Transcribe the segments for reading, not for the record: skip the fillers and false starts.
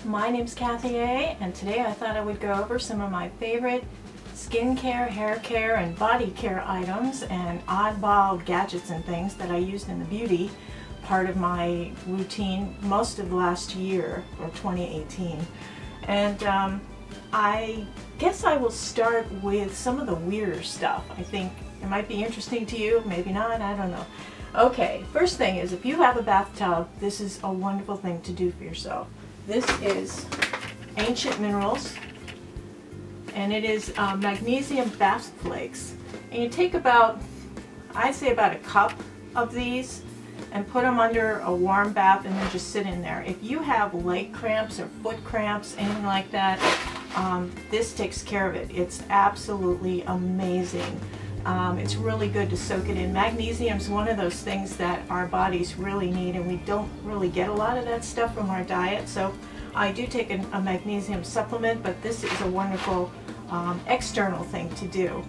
My name's Kathy A, and today I thought I would go over some of my favorite skincare, hair care, and body care items and oddball gadgets and things that I used in the beauty part of my routine most of last year, or 2018. And I guess I will start with some of the weirder stuff. I think it might be interesting to you, maybe not, I don't know. Okay, first thing is, if you have a bathtub, this is a wonderful thing to do for yourself. This is Ancient Minerals, and it is Magnesium bath flakes. And you take about, I'd say about a cup of these and put them under a warm bath and then just sit in there. If you have leg cramps or foot cramps, anything like that, this takes care of it. It's absolutely amazing. It's really good to soak it in. Magnesium is one of those things that our bodies really need, and we don't really get a lot of that stuff from our diet. So I do take a magnesium supplement, but this is a wonderful external thing to do.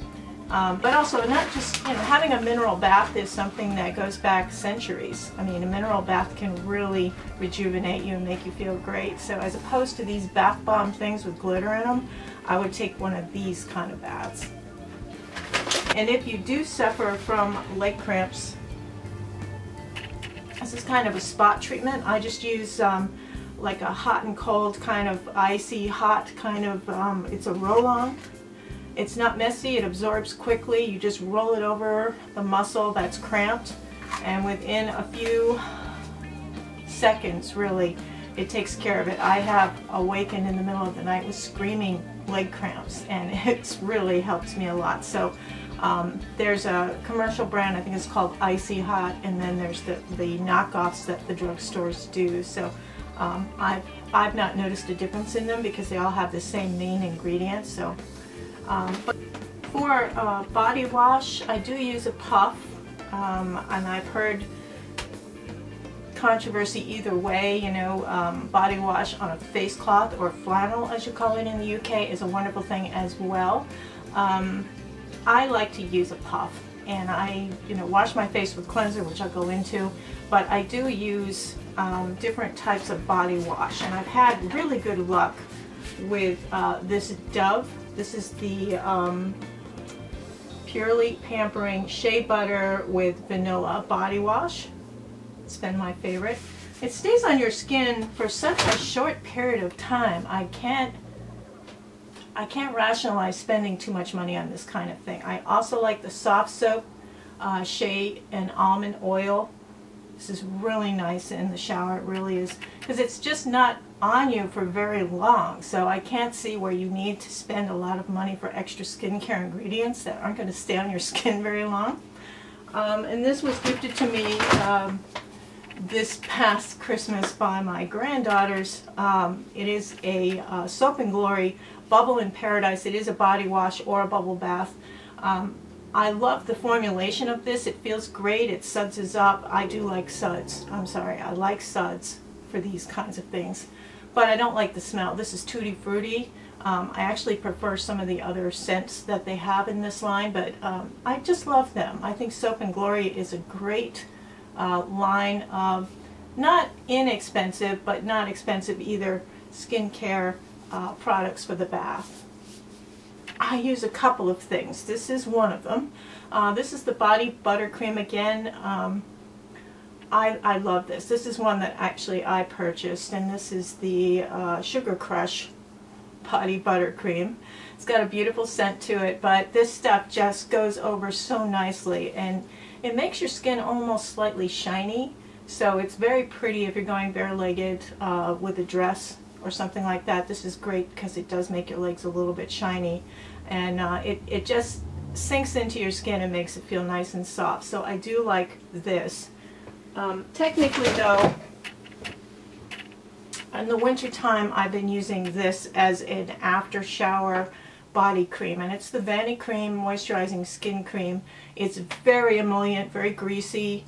But also, not just, having a mineral bath is something that goes back centuries. I mean, a mineral bath can really rejuvenate you and make you feel great. So as opposed to these bath bomb things with glitter in them, I would take one of these kind of baths. And if you do suffer from leg cramps, this is kind of a spot treatment. I just use like a hot and cold kind of icy hot kind of, it's a roll-on. It's not messy, it absorbs quickly. You just roll it over the muscle that's cramped, and within a few seconds, really, it takes care of it. I have awakened in the middle of the night with screaming leg cramps, and it's really helped me a lot. So there's a commercial brand, I think it's called Icy Hot, and then there's the knockoffs that the drugstores do. So I've not noticed a difference in them because they all have the same main ingredients. So but for body wash, I do use a puff, and I've heard controversy either way. Body wash on a face cloth, or flannel as you call it in the UK, is a wonderful thing as well. I like to use a puff, and I wash my face with cleanser, which I'll go into, but I do use different types of body wash, and I've had really good luck with this Dove. This is the Purely Pampering Shea Butter with Vanilla Body Wash. It's been my favorite. It stays on your skin for such a short period of time. I can't rationalize spending too much money on this kind of thing. I also like the SOFTSOAP Shea and Almond Oil. This is really nice in the shower. It really is, because it's just not on you for very long. So I can't see where you need to spend a lot of money for extra skincare ingredients that aren't going to stay on your skin very long. And this was gifted to me this past Christmas by my granddaughters. It is a Soap and Glory Bubble in Paradise. It is a body wash or a bubble bath. I love the formulation of this. It feels great. It suds up. I do like suds. I'm sorry, I like suds for these kinds of things. But I don't like the smell. This is Tutti Frutti. I actually prefer some of the other scents that they have in this line, but I just love them. I think Soap and Glory is a great line of not inexpensive, but not expensive either, skincare products for the bath. I use a couple of things. This is one of them. This is the Body Buttercream again. I love this. This is one that actually I purchased, and this is the Sugar Crush Body Buttercream. It's got a beautiful scent to it, but this stuff just goes over so nicely, and it makes your skin almost slightly shiny. So it's very pretty if you're going bare-legged with a dress or something like that. This is great because it does make your legs a little bit shiny, and it just sinks into your skin and makes it feel nice and soft. So I do like this. Technically though, in the winter time, I've been using this as an after shower body cream, and it's the VANICREAM Moisturizing Skin Cream. It's very emollient, very greasy.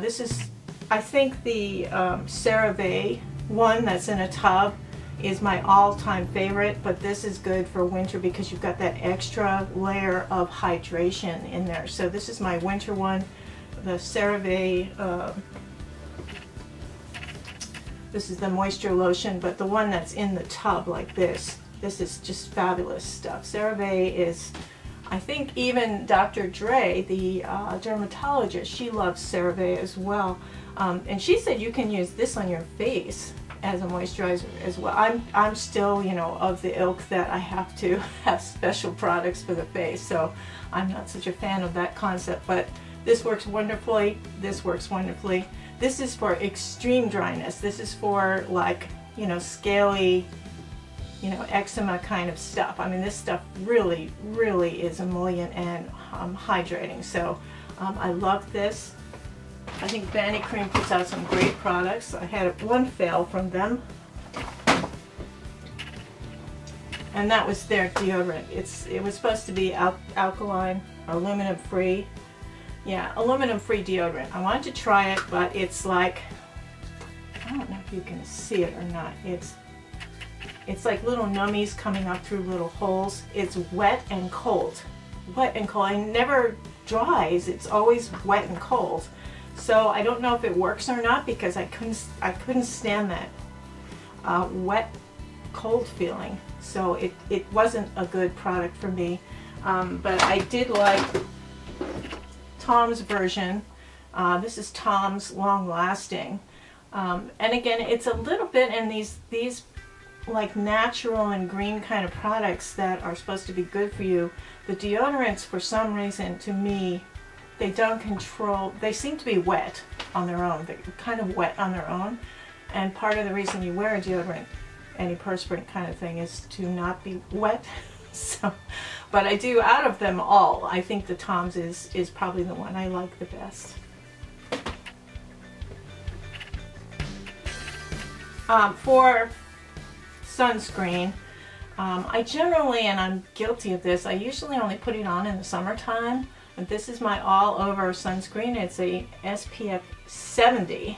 This is, I think, the CeraVe one that's in a tub is my all-time favorite, but this is good for winter because you've got that extra layer of hydration in there. So this is my winter one, the CeraVe This is the moisture lotion, but the one that's in the tub like this. This is just fabulous stuff. CeraVe is, I think even Dr. Dre, the dermatologist, she loves CeraVe as well. And she said you can use this on your face as a moisturizer as well. I'm still, you know, of the ilk that I have to have special products for the face, so I'm not such a fan of that concept, but this works wonderfully. This works wonderfully. This is for extreme dryness. This is for, like, you know, scaly, you know, eczema kind of stuff. I mean, this stuff really, really is emollient and hydrating. So I love this. I think VANICREAM puts out some great products. I had one fail from them, and that was their deodorant. It was supposed to be alkaline, aluminum free. Yeah, aluminum free deodorant. I wanted to try it, but it's like, I don't know if you can see it or not. It's like little nummies coming up through little holes. It's wet and cold. Wet and cold. It never dries. It's always wet and cold. So I don't know if it works or not, because I couldn't stand that wet, cold feeling. So it wasn't a good product for me. But I did like Tom's version. This is Tom's Long Lasting. And again, it's a little bit in these like natural and green kind of products that are supposed to be good for you. The deodorants, for some reason, to me, they don't control, they seem to be wet on their own. They're kind of wet on their own. And part of the reason you wear a deodorant, antiperspirant kind of thing, is to not be wet. So, but I do, out of them all, I think the Tom's is probably the one I like the best. For sunscreen, I generally, and I'm guilty of this, I usually only put it on in the summertime. But this is my all-over sunscreen. It's a SPF 70,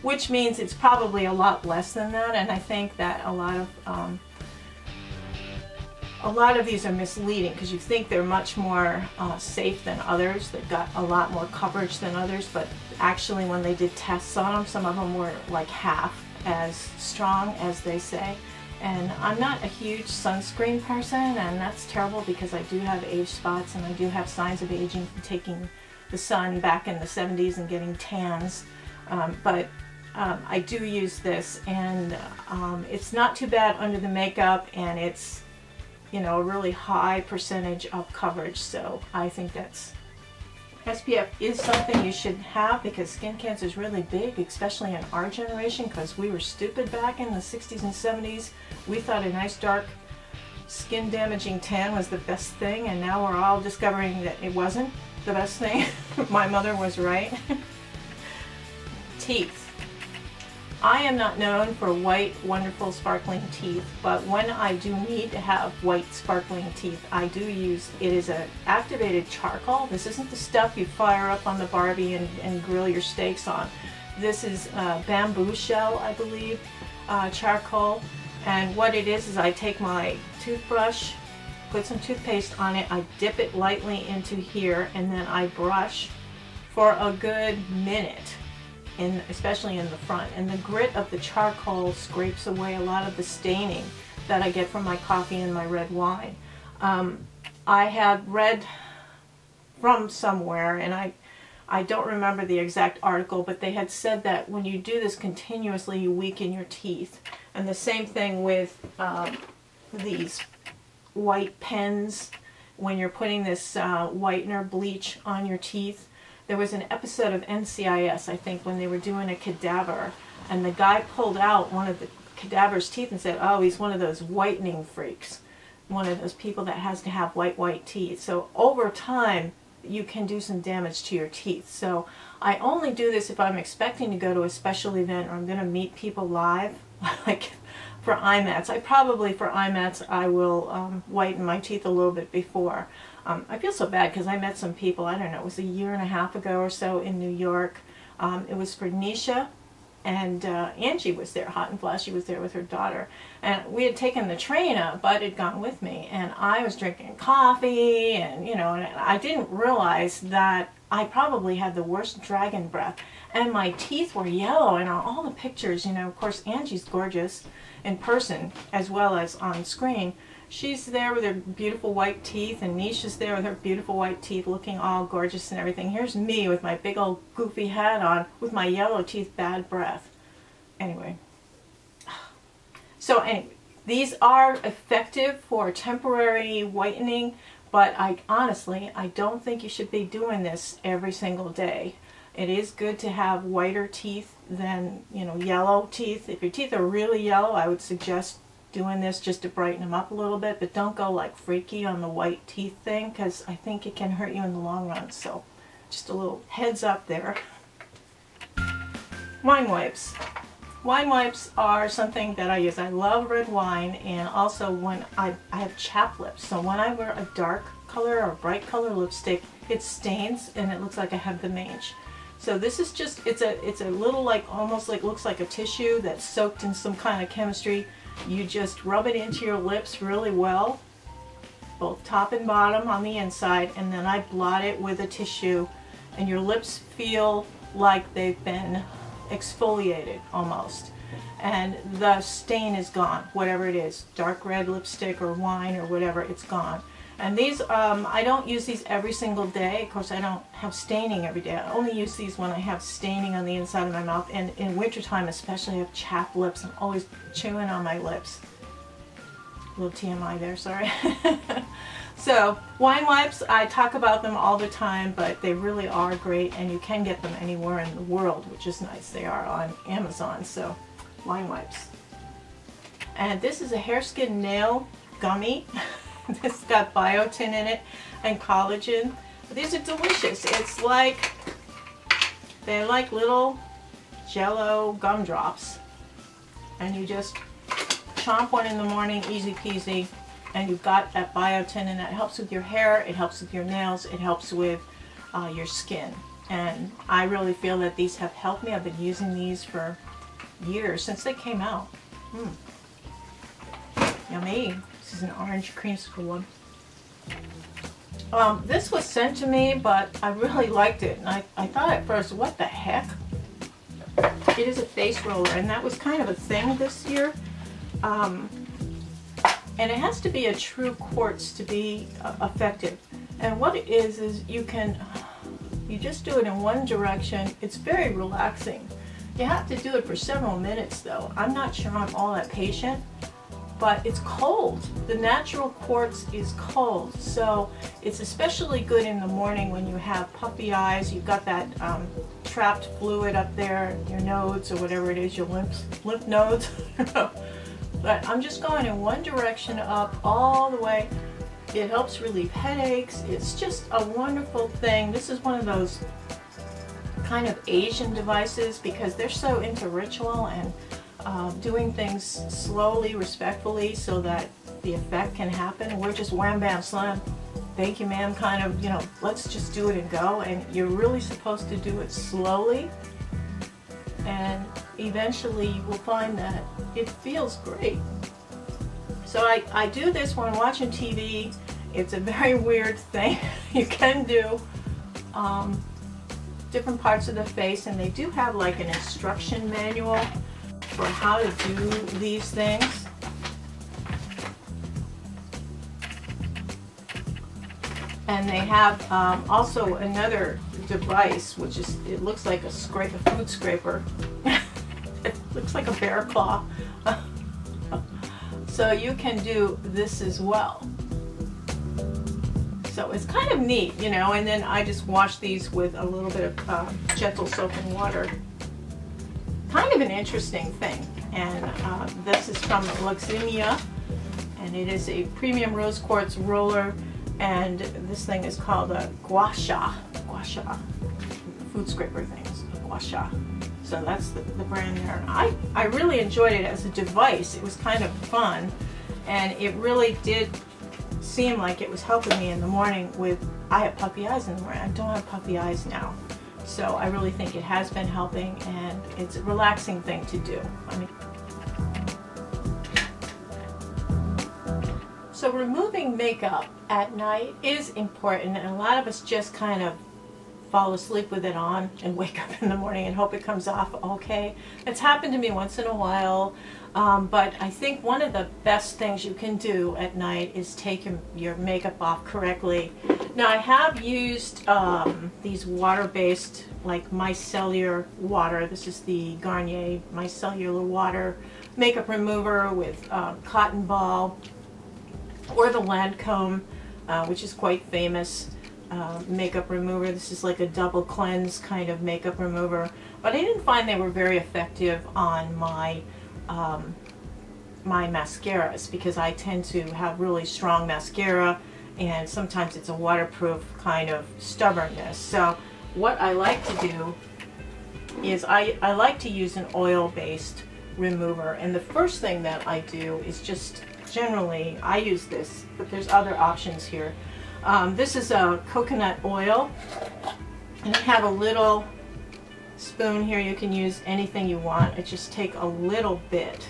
which means it's probably a lot less than that. And I think that a lot of these are misleading, because you think they're much more safe than others. They've got a lot more coverage than others, but actually when they did tests on them, some of them were like half as strong as they say. And I'm not a huge sunscreen person, and that's terrible, because I do have age spots and I do have signs of aging from taking the sun back in the 70s and getting tans. But I do use this, and it's not too bad under the makeup, and it's, you know, a really high percentage of coverage. So I think that's, SPF is something you should have, because skin cancer is really big, especially in our generation, because we were stupid back in the 60s and 70s. We thought a nice dark skin damaging tan was the best thing, and now we're all discovering that it wasn't the best thing. My mother was right. Teeth. I am not known for white, wonderful, sparkling teeth, but when I do need to have white, sparkling teeth, I do use, it is an activated charcoal. This isn't the stuff you fire up on the Barbie and grill your steaks on. This is bamboo shell, I believe, charcoal. And what it is I take my toothbrush, put some toothpaste on it, I dip it lightly into here, and then I brush for a good minute. Especially in the front, and the grit of the charcoal scrapes away a lot of the staining that I get from my coffee and my red wine. I had read from somewhere, and I don't remember the exact article, but they had said that when you do this continuously, you weaken your teeth. And the same thing with these white pens, when you're putting this whitener bleach on your teeth. There was an episode of NCIS, I think, when they were doing a cadaver, and the guy pulled out one of the cadaver's teeth and said, oh, he's one of those whitening freaks, one of those people that has to have white teeth. So over time, you can do some damage to your teeth. So I only do this if I'm expecting to go to a special event, or I'm going to meet people live, like for IMATs. For IMATs, I will whiten my teeth a little bit before. I feel so bad, because I met some people, I don't know, it was a year and a half ago or so in New York. It was for Nisha, and Angie was there, Hot and Flashy was there with her daughter. And we had taken the train up, Bud had gone with me, and I was drinking coffee, and you know, and I didn't realize that I probably had the worst dragon breath, and my teeth were yellow, and on all the pictures, you know, of course Angie's gorgeous in person as well as on screen. She's there with her beautiful white teeth, and Nisha's there with her beautiful white teeth looking all gorgeous and everything. Here's me with my big old goofy hat on with my yellow teeth, bad breath. Anyway. So anyway, these are effective for temporary whitening, but honestly, I don't think you should be doing this every single day. It is good to have whiter teeth than, you know, yellow teeth. If your teeth are really yellow, I would suggest doing this just to brighten them up a little bit, but don't go like freaky on the white teeth thing, because I think it can hurt you in the long run. So just a little heads up there. Wine wipes. Wine wipes are something that I use. I love red wine, and also when I have chapped lips, so when I wear a dark color or bright color lipstick, it stains and it looks like I have the mange. So this is just, it's a little like, almost like, looks like a tissue that's soaked in some kind of chemistry. You just rub it into your lips really well, both top and bottom on the inside, and then I blot it with a tissue, and your lips feel like they've been exfoliated almost, and the stain is gone, whatever it is, dark red lipstick or wine or whatever, it's gone. And these, I don't use these every single day. Of course, I don't have staining every day. I only use these when I have staining on the inside of my mouth, and in wintertime especially, I have chapped lips. I'm always chewing on my lips. A little TMI there, sorry. So, wine wipes, I talk about them all the time, but they really are great, and you can get them anywhere in the world, which is nice. They are on Amazon, so wine wipes. And this is a hair, skin, nail gummy. This got biotin in it and collagen. These are delicious. It's like, they're like little jello gumdrops, and you just chomp one in the morning, easy peasy, and you've got that biotin, and that helps with your hair, it helps with your nails, it helps with your skin. And I really feel that these have helped me. I've been using these for years, since they came out. Yummy. This is an orange creamsicle one. This was sent to me, but I really liked it, and I thought at first, what the heck? It is a face roller, and that was kind of a thing this year. And it has to be a true quartz to be effective. And what it is you just do it in one direction. It's very relaxing. You have to do it for several minutes though. I'm not sure I'm all that patient, but it's cold. The natural quartz is cold, so it's especially good in the morning when you have puffy eyes. You've got that trapped fluid up there, your nodes or whatever it is, your lymph nodes. But I'm just going in one direction up all the way. It helps relieve headaches. It's just a wonderful thing. This is one of those kind of Asian devices because they're so into ritual and doing things slowly, respectfully, so that the effect can happen. We're just wham bam slam, thank you ma'am, kind of, you know, let's just do it and go. And you're really supposed to do it slowly, and eventually you will find that it feels great. So I do this when I'm watching TV. It's a very weird thing. You can do different parts of the face, and they do have like an instruction manual for how to do these things. And they have also another device, which is, it looks like a food scraper. It looks like a bear claw. So you can do this as well. So it's kind of neat, you know, and then I just wash these with a little bit of gentle soap and water. Kind of an interesting thing. And this is from Luximia, and it is a premium rose quartz roller, and this thing is called a gua sha food scraper things, gua sha. So that's the brand there. I really enjoyed it as a device. It was kind of fun, and it really did seem like it was helping me in the morning with, I have puffy eyes in the morning. I don't have puffy eyes now. So I really think it has been helping, and it's a relaxing thing to do. I mean, so removing makeup at night is important, and a lot of us just kind of fall asleep with it on and wake up in the morning and hope it comes off okay. It's happened to me once in a while, but I think one of the best things you can do at night is take your makeup off correctly. Now I have used these water-based, like micellar water. This is the Garnier micellar water makeup remover with cotton ball, or the Lancome, which is quite famous makeup remover. This is like a double cleanse kind of makeup remover, but I didn't find they were very effective on my my mascaras, because I tend to have really strong mascara and sometimes it's a waterproof kind of stubbornness. So what I like to do is I like to use an oil-based remover, and the first thing that I do is just generally I use this, but there's other options here. This is a coconut oil, and I have a little spoon here. You can use anything you want. I just take a little bit,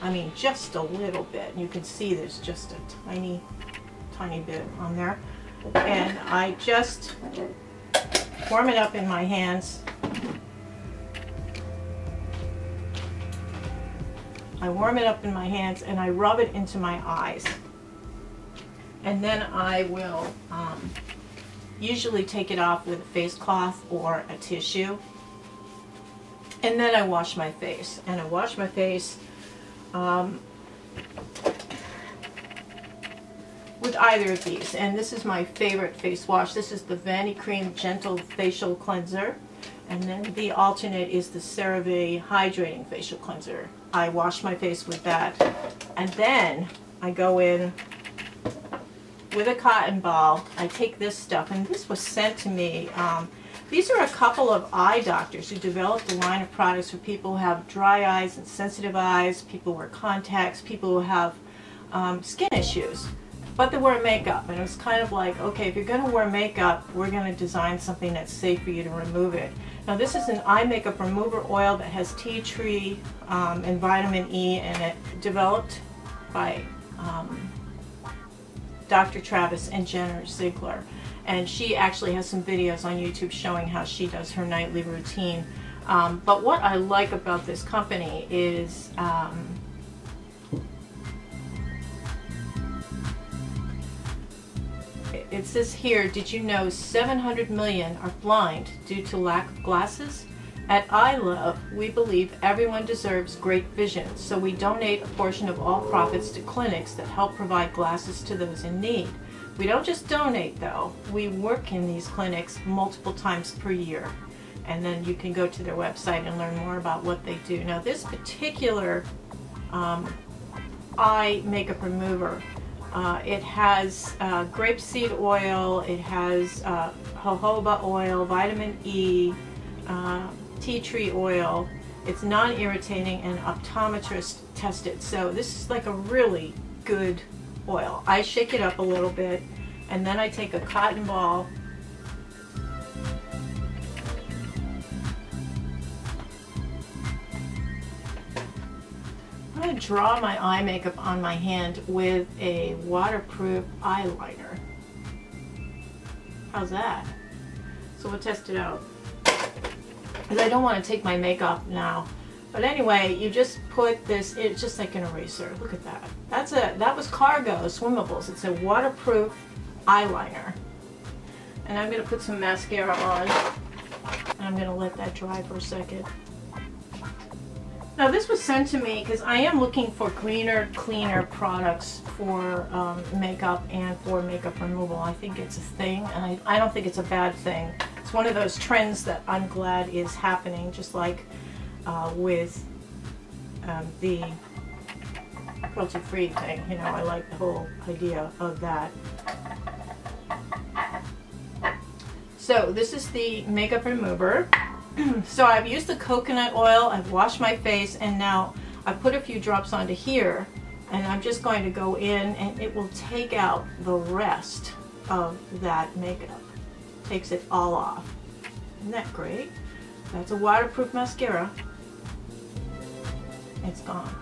I mean just a little bit. You can see there's just a tiny bit on there, and I just warm it up in my hands. I warm it up in my hands and I rub it into my eyes, and then I will usually take it off with a face cloth or a tissue, and then I wash my face. And I wash my face with either of these, and this is my favorite face wash. This is the VANICREAM Gentle Facial Cleanser, and then the alternate is the CeraVe Hydrating Facial Cleanser. I wash my face with that, and then I go in with a cotton ball. I take this stuff, and this was sent to me. These are a couple of eye doctors who developed a line of products for people who have dry eyes and sensitive eyes, people who wear contacts, people who have skin issues, but they wear makeup. And it was kind of like, okay, if you're going to wear makeup, we're going to design something that's safe for you to remove it. Now this is an eye makeup remover oil that has tea tree and vitamin E in it, developed by Dr. Travis and Jenner Ziegler. And she actually has some videos on YouTube showing how she does her nightly routine. But what I like about this company is it says here, did you know 700 million are blind due to lack of glasses? At iLove, we believe everyone deserves great vision, so we donate a portion of all profits to clinics that help provide glasses to those in need. We don't just donate though, we work in these clinics multiple times per year. And then you can go to their website and learn more about what they do. Now this particular eye makeup remover, it has grapeseed oil, it has jojoba oil, vitamin E, tea tree oil. It's non-irritating and optometrist tested. So this is like a really good oil. I shake it up a little bit, and then I take a cotton ball I'm going to draw my eye makeup on my hand with a waterproof eyeliner. How's that? So we'll test it out, because I don't want to take my makeup now. But anyway, you just put this, it's just like an eraser. Look at that. That was Cargo Swimmables. It's a waterproof eyeliner. And I'm going to put some mascara on, and I'm going to let that dry for a second. Now this was sent to me because I am looking for greener, cleaner products for makeup and for makeup removal. I think it's a thing, and I don't think it's a bad thing. It's one of those trends that I'm glad is happening, just like with the cruelty-free thing. You know, I like the whole idea of that. So this is the makeup remover. So I've used the coconut oil, I've washed my face, and now I put a few drops onto here, and I'm just going to go in, and it will take out the rest of that makeup. Takes it all off. Isn't that great? That's a waterproof mascara. It's gone.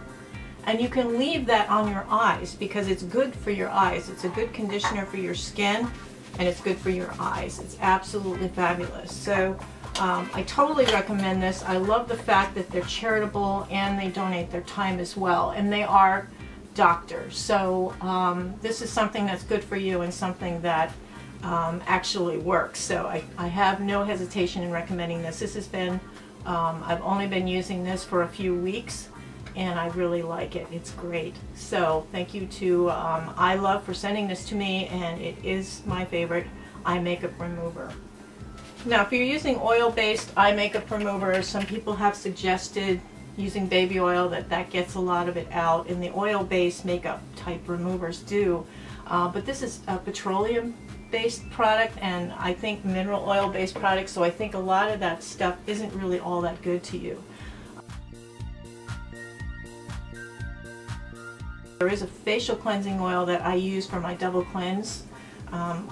And you can leave that on your eyes because it's good for your eyes. It's a good conditioner for your skin. and it's good for your eyes. It's absolutely fabulous. So I totally recommend this. I love the fact that they're charitable and they donate their time as well, and they are doctors. So this is something that's good for you and something that actually works. So I have no hesitation in recommending this. This has been, I've only been using this for a few weeks, and I really like it. It's great. So thank you to I Love for sending this to me, and it is my favorite eye makeup remover. Now, if you're using oil-based eye makeup remover, some people have suggested using baby oil, that gets a lot of it out, and the oil-based makeup type removers do. But this is a petroleum-based product, and I think mineral oil-based product, so I think a lot of that stuff isn't really all that good to you. There is a facial cleansing oil that I use for my double cleanse.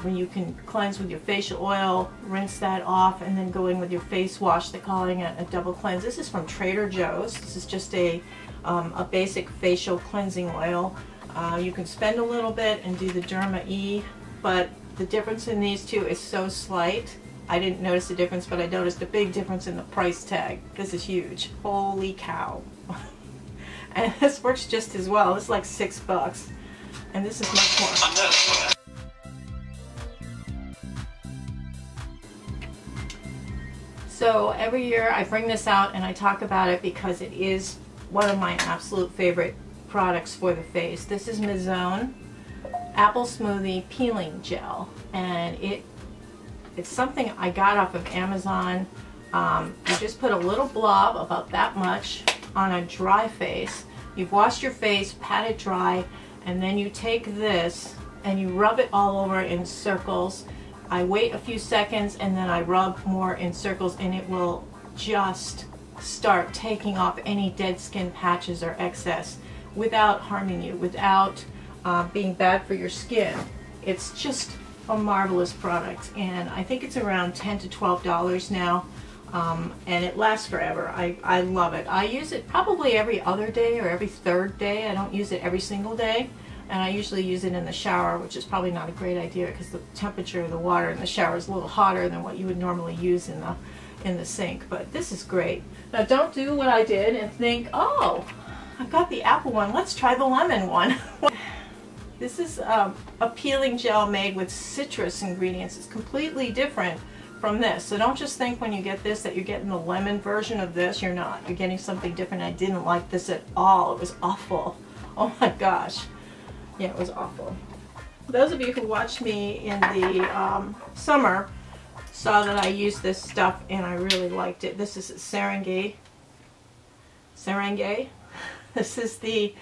When you can cleanse with your facial oil, rinse that off, and then go in with your face wash. They're calling it a double cleanse. This is from Trader Joe's. This is just a basic facial cleansing oil. You can spend a little bit and do the Derma E, but the difference in these two is so slight. I didn't notice the difference, but I noticed a big difference in the price tag. This is huge. Holy cow. And this works just as well. It's like $6, and this is much more. So every year I bring this out and I talk about it because it is one of my absolute favorite products for the face. This is MIZON Apple Smoothie Peeling Gel, and it's something I got off of Amazon. You just put a little blob, about that much, on a dry face. You've washed your face, pat it dry, and then you take this and you rub it all over in circles. I wait a few seconds and then I rub more in circles, and it will just start taking off any dead skin patches or excess without harming you, without being bad for your skin. It's just a marvelous product, and I think it's around $10 to $12 now, and it lasts forever. I love it. I use it probably every other day or every third day. I don't use it every single day. And I usually use it in the shower, which is probably not a great idea because the temperature of the water in the shower is a little hotter than what you would normally use in the sink. But this is great. Now, don't do what I did and think, oh, I've got the apple one. Let's try the lemon one. This is a peeling gel made with citrus ingredients. It's completely different from this. So don't just think when you get this that you're getting the lemon version of this. You're not. You're getting something different. I didn't like this at all. It was awful. Oh my gosh. Yeah, it was awful. Those of you who watched me in the summer saw that I used this stuff and I really liked it. This is Serengei. This is the,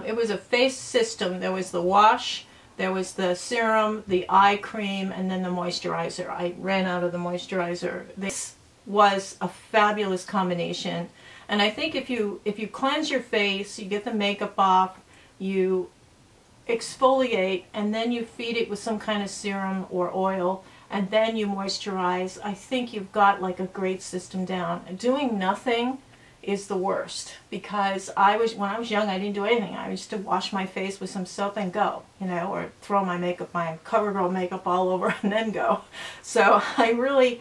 it was a face system. There was the wash, there was the serum, the eye cream, and then the moisturizer. I ran out of the moisturizer. This was a fabulous combination. And I think if you cleanse your face, you get the makeup off, you exfoliate, and then you feed it with some kind of serum or oil, and then you moisturize, I think you've got like a great system down. Doing nothing is the worst, because when I was young, I didn't do anything. I used to wash my face with some soap and go, you know, or throw my CoverGirl makeup all over and then go. So I really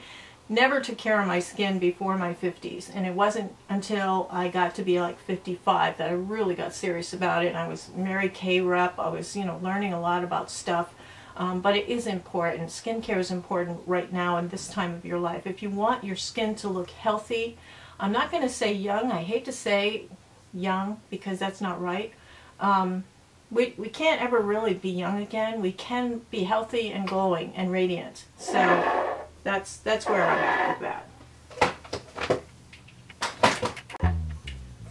never took care of my skin before my 50s, and it wasn't until I got to be like 55 that I really got serious about it. And I was Mary Kay rep. I was, you know, learning a lot about stuff, but it is important. Skincare is important right now in this time of your life. If you want your skin to look healthy, I'm not going to say young. I hate to say young because that's not right. We can't ever really be young again. We can be healthy and glowing and radiant. So that's where I'm at with that.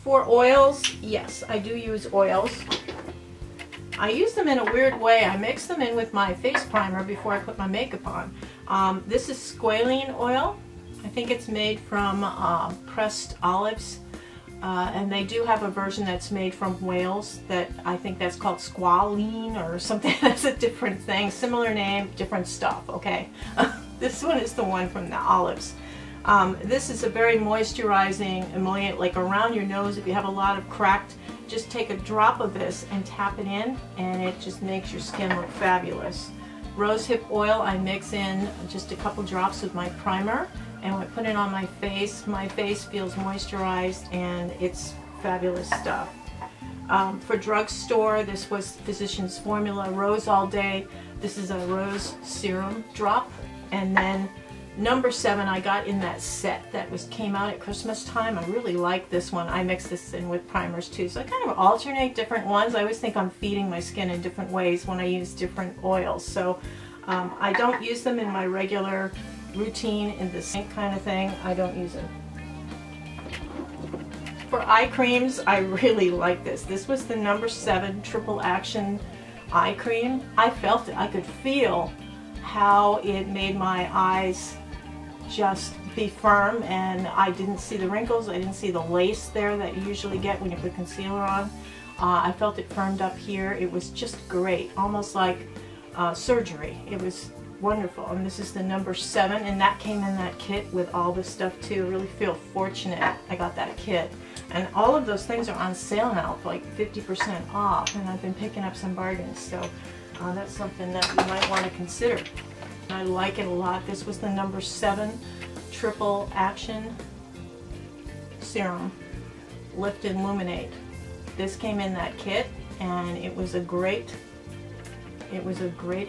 For oils, yes, I do use oils. I use them in a weird way. I mix them in with my face primer before I put my makeup on. This is squalene oil. I think it's made from pressed olives. And they do have a version that's made from whales that I think that's called squalene or something. That's a different thing. Similar name, different stuff, okay? This one is the one from the olives. This is a very moisturizing emollient, like around your nose. If you have a lot of cracked, just take a drop of this and tap it in, and it just makes your skin look fabulous. Rosehip oil I mix in just a couple drops with my primer, and when I put it on my face feels moisturized, and it's fabulous stuff. For drugstore, this was Physicians Formula Rose All Day. This is a rose serum drop, and then number 7 I got in that set that came out at Christmas time. I really like this one. I mix this in with primers too, so I kind of alternate different ones. I always think I'm feeding my skin in different ways when I use different oils, so I don't use them in my regular routine in the sink kind of thing. I don't use them. For eye creams, I really like this. This was the number 7 Triple Action Eye Cream. I felt it. I could feel how it made my eyes just be firm, and I didn't see the wrinkles. I didn't see the lace there that you usually get when you put concealer on. I felt it firmed up here. It was just great, almost like surgery. It was wonderful, and this is the number 7, and that came in that kit with all this stuff too. I really feel fortunate I got that kit, and all of those things are on sale now for like 50% off, and I've been picking up some bargains, so that's something that you might want to consider. And I like it a lot. This was the number 7 Triple Action Serum Lift and Luminate. This came in that kit, and it was a great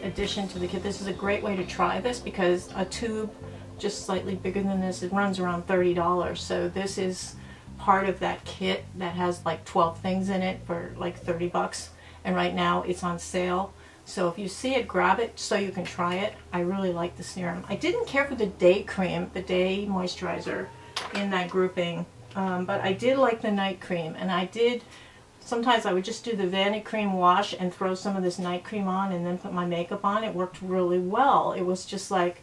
addition to the kit. This is a great way to try this, because a tube just slightly bigger than this, it runs around $30. So this is part of that kit that has like 12 things in it for like 30 bucks. And right now it's on sale. So if you see it, grab it so you can try it. I really like the serum. I didn't care for the day cream, the day moisturizer in that grouping, but I did like the night cream, and I did. Sometimes I would just do the VANICREAM wash and throw some of this night cream on and then put my makeup on. It worked really well. It was just like,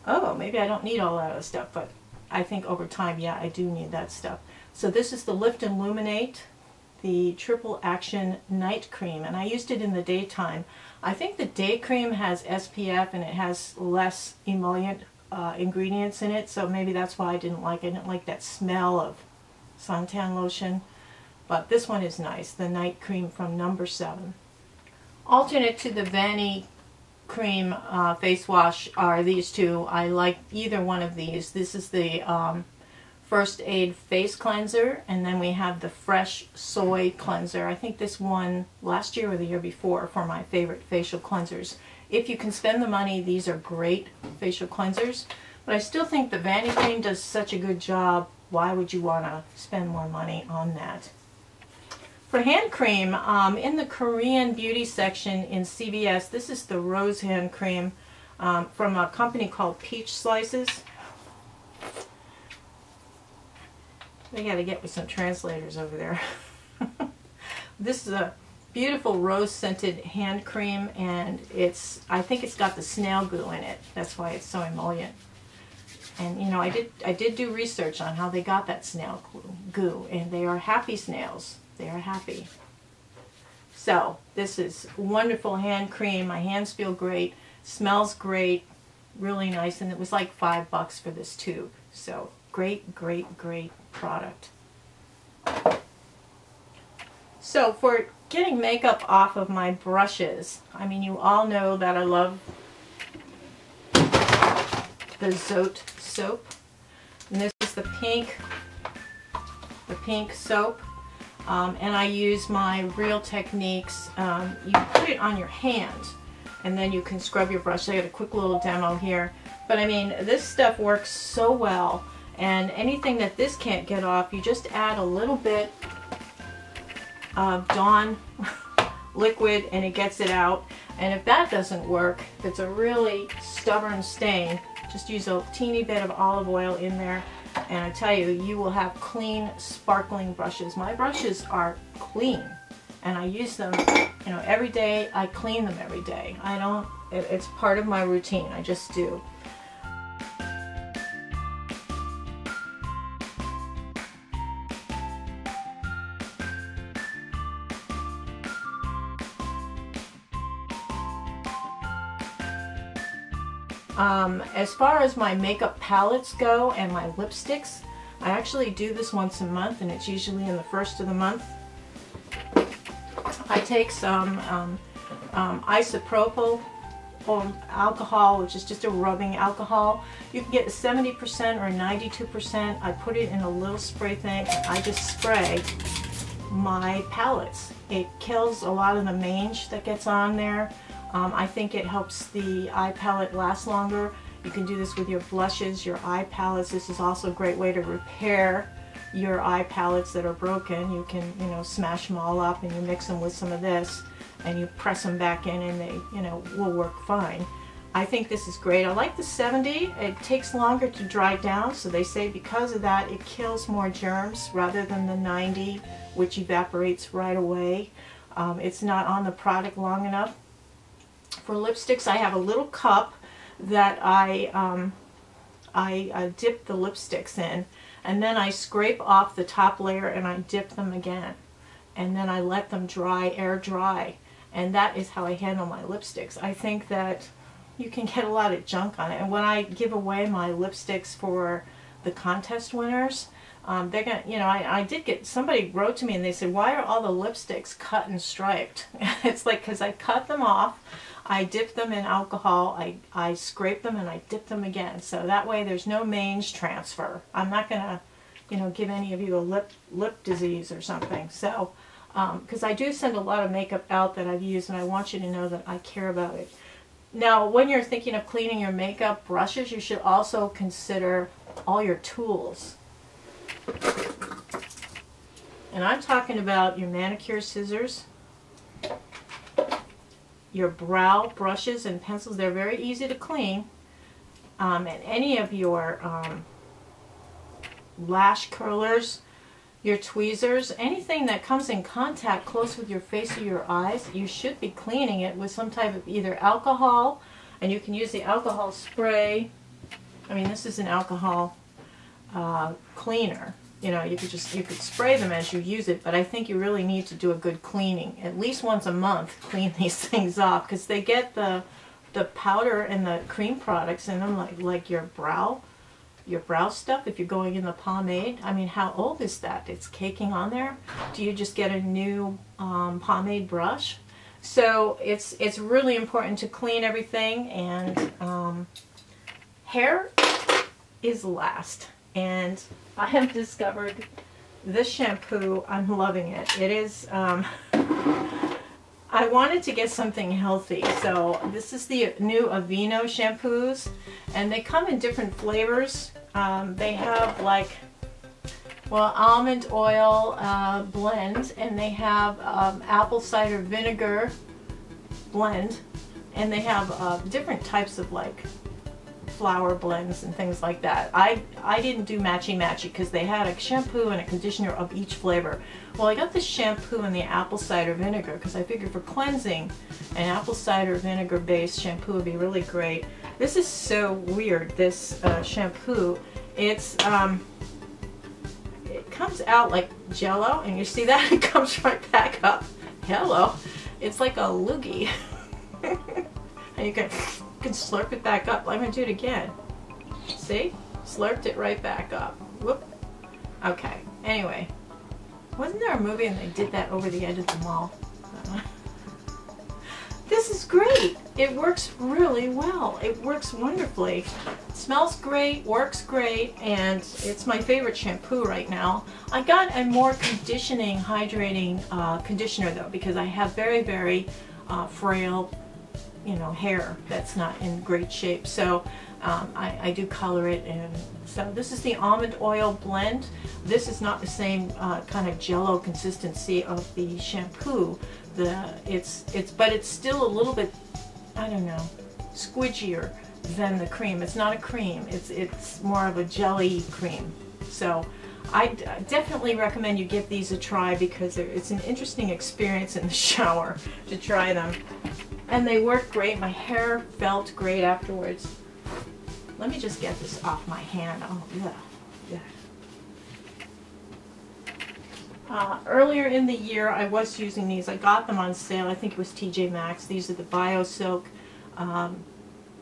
oh, maybe I don't need all that other stuff, but I think over time, yeah, I do need that stuff. So this is the Lift and Luminate, the Triple Action Night Cream, and I used it in the daytime. I think the day cream has SPF and it has less emollient ingredients in it, so maybe that's why I didn't like it. I didn't like that smell of suntan lotion. But this one is nice, the night cream from number 7. Alternate to the VANICREAM face wash are these two. I like either one of these. This is the First Aid Face Cleanser, and then we have the Fresh Soy Cleanser. I think this won last year or the year before for my favorite facial cleansers. If you can spend the money, these are great facial cleansers. But I still think the VANICREAM does such a good job. Why would you want to spend more money on that? For hand cream, in the Korean beauty section in CVS, this is the Rose Hand Cream from a company called Peach Slices. They got to get with some translators over there. This is a beautiful rose-scented hand cream, and I think it's got the snail goo in it. That's why it's so emollient. And you know, I did do research on how they got that snail goo, and they are happy snails. They are happy. So this is wonderful hand cream. My hands feel great, smells great, really nice, and it was like $5 for this tube. So great, great, great product. So for getting makeup off of my brushes, I mean, you all know that I love the ZOTE soap, and this is the pink soap. And I use my Real Techniques. You put it on your hand, and then you can scrub your brush. I got a quick little demo here. But I mean, this stuff works so well, and anything that this can't get off, you just add a little bit of Dawn liquid and it gets it out. And if that doesn't work, if it's a really stubborn stain, just use a teeny bit of olive oil in there. And I tell you, you will have clean, sparkling brushes. My brushes are clean, and I use them, you know, every day. I clean them every day. It's part of my routine. I just do. As far as my makeup palettes go and my lipsticks, I actually do this once a month, and it's usually in the first of the month. I take some isopropyl alcohol, which is just a rubbing alcohol. You can get 70% or 92%. I put it in a little spray thing. I just spray my palettes. It kills a lot of the mange that gets on there. I think it helps the eye palette last longer. You can do this with your blushes, your eye palettes. This is also a great way to repair your eye palettes that are broken. You can, you know, smash them all up and you mix them with some of this and you press them back in and they, you know, will work fine. I think this is great. I like the 70. It takes longer to dry down, so they say because of that it kills more germs rather than the 90, which evaporates right away. It's not on the product long enough. For lipsticks, I have a little cup that I dip the lipsticks in, and then I scrape off the top layer and I dip them again, and then I let them dry, air dry, and that is how I handle my lipsticks. I think that you can get a lot of junk on it, and when I give away my lipsticks for the contest winners, they're gonna, you know, I did get, somebody wrote to me and they said, why are all the lipsticks cut and striped? It's like, because I cut them off, I dip them in alcohol, I scrape them and I dip them again, so that way there's no mange transfer. I'm not gonna, you know, give any of you a lip disease or something. So because I do send a lot of makeup out that I've used, and I want you to know that I care about it. Now, when you're thinking of cleaning your makeup brushes, you should also consider all your tools. And I'm talking about your manicure scissors, your brow brushes and pencils. They're very easy to clean. And any of your lash curlers, your tweezers, anything that comes in contact close with your face or your eyes, you should be cleaning it with some type of either alcohol, and you can use the alcohol spray. I mean, this is an alcohol cleaner. You know, you could spray them as you use it, but I think you really need to do a good cleaning. At least once a month, clean these things off, because they get the powder and the cream products in them, like your brow stuff. If you're going in the pomade, I mean, how old is that? It's caking on there. Do you just get a new pomade brush? So it's really important to clean everything, and hair is last. And I have discovered this shampoo. I'm loving it. It is, I wanted to get something healthy, so this is the new AVEENO shampoos, and they come in different flavors. They have like, well, almond oil blend, and they have apple cider vinegar blend, and they have different types of like flower blends and things like that. I didn't do matchy-matchy because they had a shampoo and a conditioner of each flavor. Well, I got the shampoo and the apple cider vinegar because I figured for cleansing, an apple cider vinegar based shampoo would be really great. This is so weird, this shampoo. It's it comes out like jello, and you see that? It comes right back up. Hello. It's like a loogie. And you can slurp it back up. I'm going to do it again. See? Slurped it right back up. Whoop. Okay. Anyway. Wasn't there a movie and they did that over the edge of the mall? This is great. It works really well. It works wonderfully. It smells great, works great, and it's my favorite shampoo right now. I got a more conditioning, hydrating conditioner though, because I have very, very frail, you know, hair that's not in great shape. So I do color it, and so this is the almond oil blend. This is not the same kind of jello consistency of the shampoo. But it's still a little bit, I don't know, squidgier than the cream. It's not a cream. It's more of a jelly cream. So I definitely recommend you give these a try, because it's an interesting experience in the shower to try them. And they work great. My hair felt great afterwards. Let me just get this off my hand. Oh, yeah. Earlier in the year, I was using these. I got them on sale. I think it was TJMaxx. These are the Bio Silk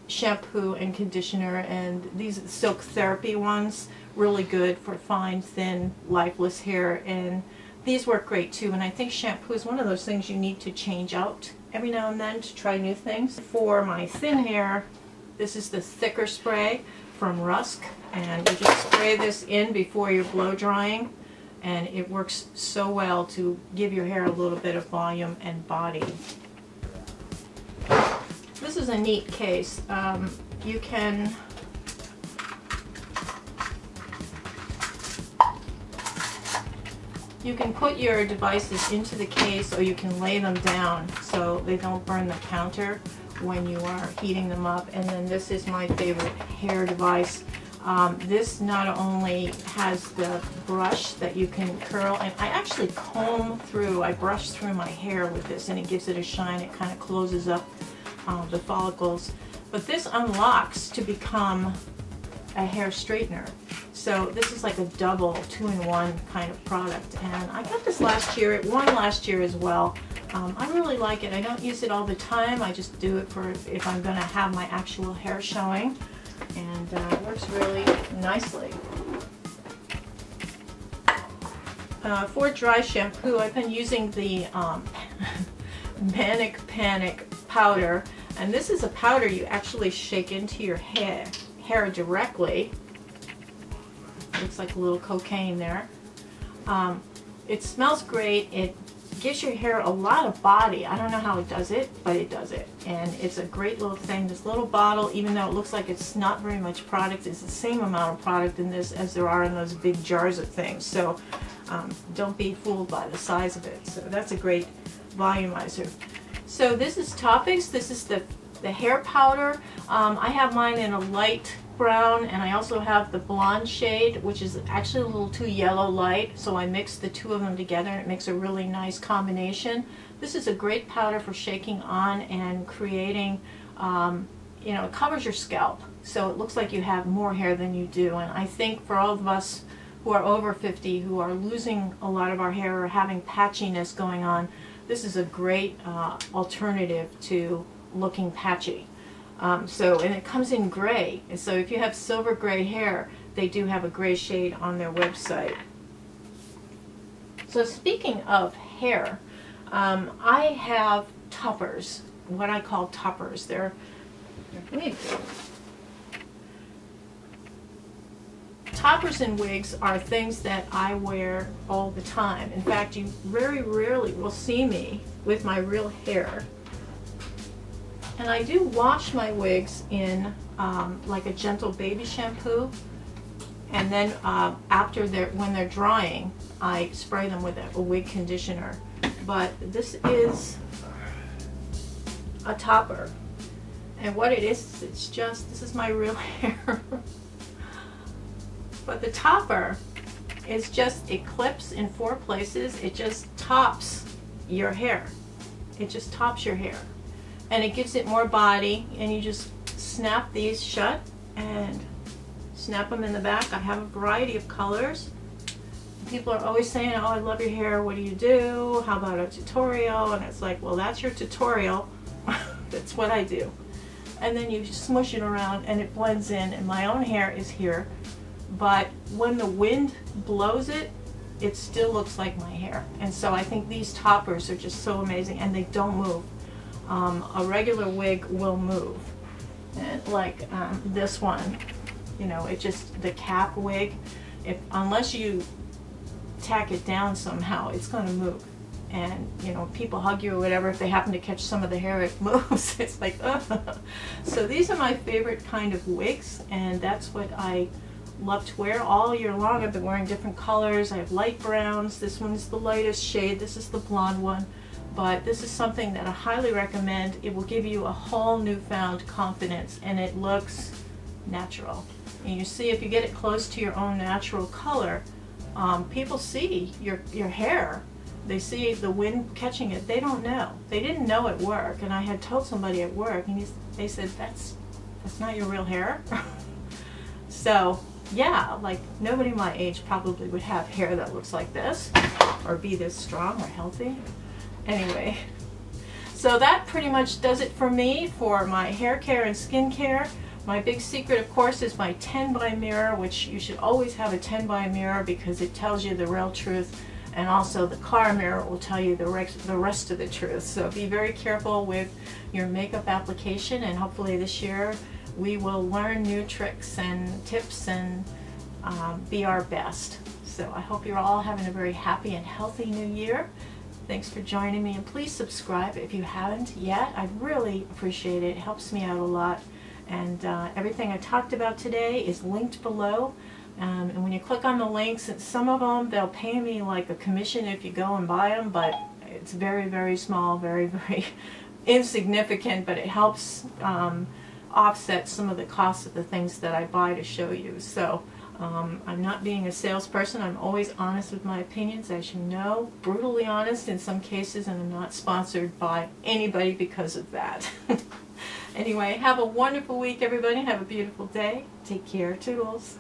shampoo and conditioner, and these are the Silk Therapy ones. Really good for fine, thin, lifeless hair. And these work great too, and I think shampoo is one of those things you need to change out every now and then to try new things. For my thin hair, this is the thicker spray from Rusk, and you just spray this in before you're blow drying, and it works so well to give your hair a little bit of volume and body. This is a neat case. You can put your devices into the case, or you can lay them down so they don't burn the counter when you are heating them up. And then this is my favorite hair device. This not only has the brush that you can curl, and I actually I brush through my hair with this, and it gives it a shine. It kind of closes up the follicles. But this unlocks to become a hair straightener. So this is like a double, 2-in-1 kind of product. And I got this last year. It won last year as well. I really like it. I don't use it all the time. I just do it for if I'm going to have my actual hair showing. And it works really nicely. For dry shampoo, I've been using the Manic Panic powder. And this is a powder you actually shake into your hair directly. Looks like a little cocaine there. It smells great. It gives your hair a lot of body. I don't know how it does it, but it does it. And it's a great little thing. This little bottle, even though it looks like it's not very much product, it's the same amount of product in this as there are in those big jars of things. So don't be fooled by the size of it. So that's a great volumizer. So this is Topics. This is the hair powder. I have mine in a light brown, and I also have the blonde shade, which is actually a little too yellow light, so I mixed the two of them together and it makes a really nice combination. This is a great powder for shaking on and creating, you know, it covers your scalp, so it looks like you have more hair than you do. And I think for all of us who are over 50, who are losing a lot of our hair or having patchiness going on, this is a great alternative to looking patchy. And it comes in gray, and so if you have silver gray hair, they do have a gray shade on their website. So speaking of hair, I have toppers, what I call toppers. They're wigs. Toppers and wigs are things that I wear all the time. In fact, you very rarely will see me with my real hair. And I do wash my wigs in like a gentle baby shampoo, and then when they're drying, I spray them with a wig conditioner. But this is a topper, and what it is, it's just, this is my real hair. But the topper is just, it clips in 4 places. It just tops your hair. It just tops your hair. And it gives it more body, and you just snap these shut and snap them in the back. I have a variety of colors. People are always saying, oh, I love your hair, what do you do? How about a tutorial? And it's like, well, that's your tutorial. That's what I do. And then you smush it around and it blends in, and my own hair is here. But when the wind blows it, it still looks like my hair. And so I think these toppers are just so amazing, and they don't move. A regular wig will move, and like this one, you know, it just, the cap wig, unless you tack it down somehow, it's going to move. And you know, people hug you or whatever, if they happen to catch some of the hair, it moves. It's like, ugh. So these are my favorite kind of wigs, and that's what I love to wear all year long. I've been wearing different colors. I have light browns. This one's the lightest shade. This is the blonde one. But this is something that I highly recommend. It will give you a whole newfound confidence, and it looks natural. And you see, if you get it close to your own natural color, people see your hair. They see the wind catching it. They don't know. They didn't know at work, and I had told somebody at work, and they said, that's not your real hair. So yeah, like nobody my age probably would have hair that looks like this or be this strong or healthy. Anyway, so that pretty much does it for me for my hair care and skincare. My big secret, of course, is my 10 by mirror, which you should always have a 10 by mirror because it tells you the real truth. and also the car mirror will tell you the rest of the truth. So be very careful with your makeup application, and hopefully this year we will learn new tricks and tips and be our best. So I hope you're all having a very happy and healthy new year. Thanks for joining me, and please subscribe if you haven't yet. I'd really appreciate it. It helps me out a lot. And everything I talked about today is linked below. And when you click on the links, and some of them, they'll pay me like a commission if you go and buy them, but it's very, very small, very, very insignificant, but it helps offset some of the costs of the things that I buy to show you. So I'm not being a salesperson. I'm always honest with my opinions, as you know, brutally honest in some cases, and I'm not sponsored by anybody because of that. Anyway, have a wonderful week, everybody. Have a beautiful day. Take care. Toodles.